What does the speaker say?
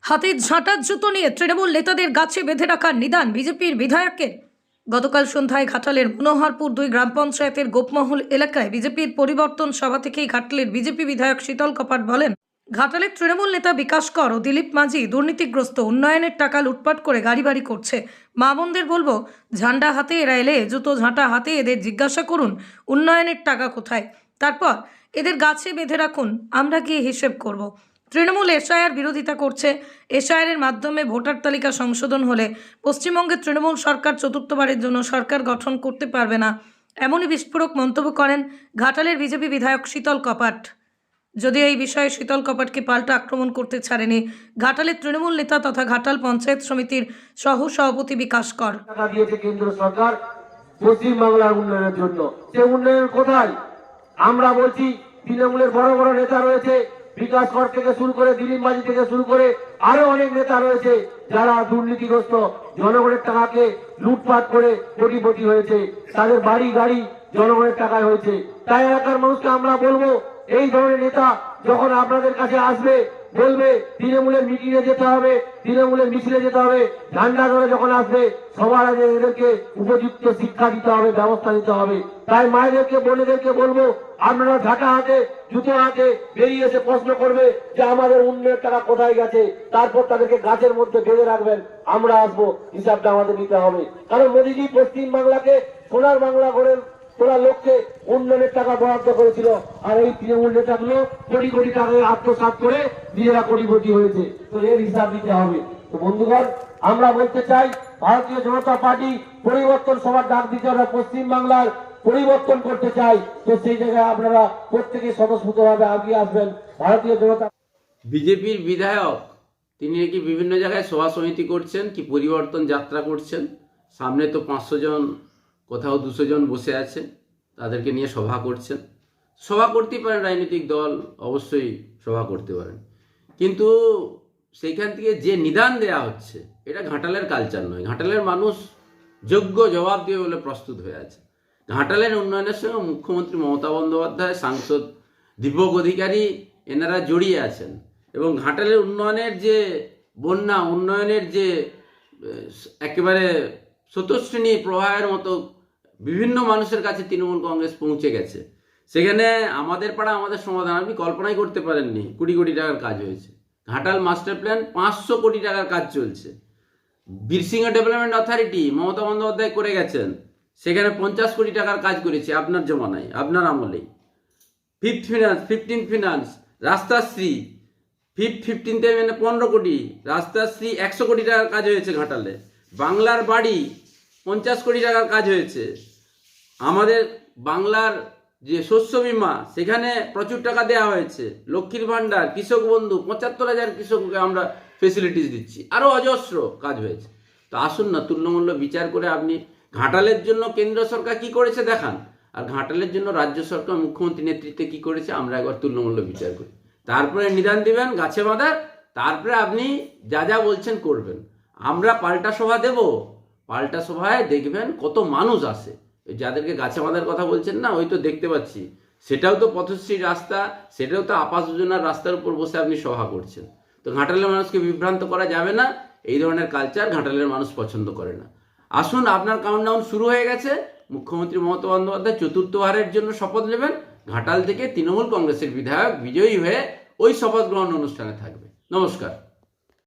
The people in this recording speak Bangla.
হাতে ঝাঁটার জুতো নিয়ে তৃণমূল নেতাদের গাছে বেঁধে রাখার নিদান বিজেপির বিধায়কের। গতকাল সন্ধ্যায় ঘাটালের মনোহরপুর 2 গ্রাম পঞ্চায়েতের গোপমহল এলাকায় বিজেপির পরিবর্তন সভা থেকেই ঘাটালের বিজেপি বিধায়ক শীতল কপাট বলেন, ঘাটালের তৃণমূল নেতা বিকাশ কর ও দিলীপ মাঝি দুর্নীতিগ্রস্ত, উন্নয়নের টাকা লুটপাট করে গাড়ি বাড়ি করছে। মা বোনদের বলবো, ঝান্ডা হাতে এরা এলে জুতো ঝাঁটা হাতে এদের জিজ্ঞাসা করুন উন্নয়নের টাকা কোথায়, তারপর এদের গাছে বেঁধে রাখুন, আমরা গিয়ে হিসেব করব। তৃণমূল এসআইআর বিরোধিতা করছে। এসআইআরের মাধ্যমে ভোটার তালিকা সংশোধন হলে পশ্চিমবঙ্গের তৃণমূল সরকার চতুর্থবারের জন্য সরকার গঠন করতে পারবে না, এমনই বিস্ফোরক মন্তব্য করেন ঘাটালের বিজেপি বিধায়ক শীতল কপাট। যদিও এই বিষয়ে শীতল কপাটকে পাল্টা আক্রমণ করতে ছাড়েনি ঘাটালের তৃণমূল নেতা তথা ঘাটাল পঞ্চায়েত সমিতির সহ সভাপতি বিকাশ কর। টাকা দিয়েছে কেন্দ্র সরকার পশ্চিমবাংলার উন্নয়নের জন্য, সে উন্নয়ন কোথায়? আমরা বলছি তৃণমূলের বড় বড় নেতা রয়েছে, বিকাশ কর থেকে শুরু করে দিলীপ মাঝি থেকে শুরু করে আরো অনেক নেতা রয়েছে যারা দুর্নীতিগ্রস্ত, জনগণের টাকাকে লুটপাট করে কোটিপতি হয়েছে, তাদের বাড়ি গাড়ি জনগণের টাকায় হয়েছে। তাই এলাকার মানুষকে আমরা বলবো, এই ধরনের নেতা যখন আপনাদের কাছে আসবে বলবে তৃণমূলের মিটিংয়ে যেতে হবে, তৃণমূলের মিছিলে যেতে হবে, ঝান্ডা ধরে যখন আসবে সবার আগে এদেরকে উপযুক্ত শিক্ষা দিতে হবে, ব্যবস্থা নিতে হবে। তাই মায়েদেরকে বোনেদেরকে বলবো, আপনারা ঝাঁটা হাতে জুতো হাতে বেরিয়ে এসে প্রশ্ন করবে যে আমাদের উন্নয়নের টাকা কোথায় গেছে, তারপর তাদেরকে গাছের মধ্যে বেঁধে রাখবেন, আমরা আসবো, হিসাবটা আমাদের নিতে হবে। কারণ মোদীজি পশ্চিম বাংলাকে সোনার বাংলা করে তোরা লোককে উন্নয়নের টাকা বরাদ্দ করেছিল, আর এই তৃণমূল নেতাগুলো কোটি কোটি টাকা আত্মসাৎ করে নিজেরা কোটিপতি হয়েছে। তো এর হিসাব দিতে হবে। তো বন্ধুগণ, আমরা বলতে চাই ভারতীয় জনতা পার্টি পরিবর্তন সভার ডাক দিতে, আমরা পশ্চিম বাংলার পরিবর্তন করতে চাই। তো সেই জায়গায় আপনারা প্রত্যেকে স্বতঃস্ফূর্তভাবে এগিয়ে আসবেন। ভারতীয় জনতা বিজেপির বিধায়ক তিনি নাকি বিভিন্ন জায়গায় সভা সমিতি করছেন, কি পরিবর্তন যাত্রা করছেন। সামনে তো 500 জন, কোথাও 200 জন বসে আছে, তাদেরকে নিয়ে সভা করছেন। সভা করতেই পারেন, রাজনৈতিক দল অবশ্যই সভা করতে পারেন, কিন্তু সেইখান থেকে যে নিদান দেয়া হচ্ছে এটা ঘাটালের কালচার নয়। ঘাটালের মানুষ যোগ্য জবাব দিয়ে বলে প্রস্তুত হয়ে আছে। ঘাটালের উন্নয়নের সঙ্গে মুখ্যমন্ত্রী মমতা বন্দ্যোপাধ্যায়, সাংসদ দীপক অধিকারী এনারা জড়িয়ে আছেন, এবং ঘাটালের উন্নয়নের যে বন্যা, উন্নয়নের যে একেবারে স্রোতস্বিনী প্রবাহের মতো বিভিন্ন মানুষের কাছে তৃণমূল কংগ্রেস পৌঁছে গেছে। সেখানে আমাদের পাড়া আমাদের সমাধান আপনি কল্পনাই করতে পারেননি। 20 কোটি টাকার কাজ হয়েছে। ঘাটাল মাস্টার প্ল্যান 500 কোটি টাকার কাজ চলছে। বীরসিংহ ডেভেলপমেন্ট অথরিটি মমতা বন্দ্যোপাধ্যায় করে গেছেন, সেখানে 50 কোটি টাকার কাজ করেছে আপনার জমানায়, আপনার আমলেই। 15th ফিনান্স, রাস্তাশ্রী 15th মানে 15 কোটি, রাস্তাশ্রী 100 কোটি টাকার কাজ হয়েছে ঘাটালে। বাংলার বাড়ি 50 কোটি টাকার কাজ হয়েছে। আমাদের বাংলার যে শস্য বীমা, সেখানে প্রচুর টাকা দেওয়া হয়েছে। লক্ষ্মীর ভাণ্ডার, কৃষক বন্ধু, 75,000 কৃষককে আমরা ফেসিলিটিস দিচ্ছি, আরও অজস্র কাজ হয়েছে। তো আসুন না, তুল্যমূল্য বিচার করে আপনি ঘাটালের জন্য কেন্দ্র সরকার কি করেছে দেখান, আর ঘাটালের জন্য রাজ্য সরকার মুখ্যমন্ত্রী নেতৃত্বে কি করেছে আমরা একবার তুল্যমূল্য বিচার করি, তারপরে নিদান দিবেন গাছে বাঁধার, তারপরে আপনি যা যা বলছেন করবেন। আমরা পাল্টা সভা দেব, পাল্টা সভায় দেখবেন কত মানুষ আসে। যাদেরকে গাছে বাঁধার কথা বলছেন না, ওই তো দেখতে পাচ্ছি, সেটাও তো পথশ্রী রাস্তা, সেটাও তো আবাস যোজনার রাস্তার উপর বসে আপনি সভা করছেন। তো ঘাটালের মানুষকে বিভ্রান্ত করা যাবে না, এই ধরনের কালচার ঘাটালের মানুষ পছন্দ করে না। আসুন, আপনার কাউন্টডাউন শুরু হয়ে গেছে। মুখ্যমন্ত্রী মমতা বন্দ্যোপাধ্যায় চতুর্থবারের জন্য শপথ নেবেন। ঘাটাল থেকে তৃণমূল কংগ্রেসের বিধায়ক বিজয়ী হয়ে ওই শপথ গ্রহণ অনুষ্ঠানে থাকবে। নমস্কার।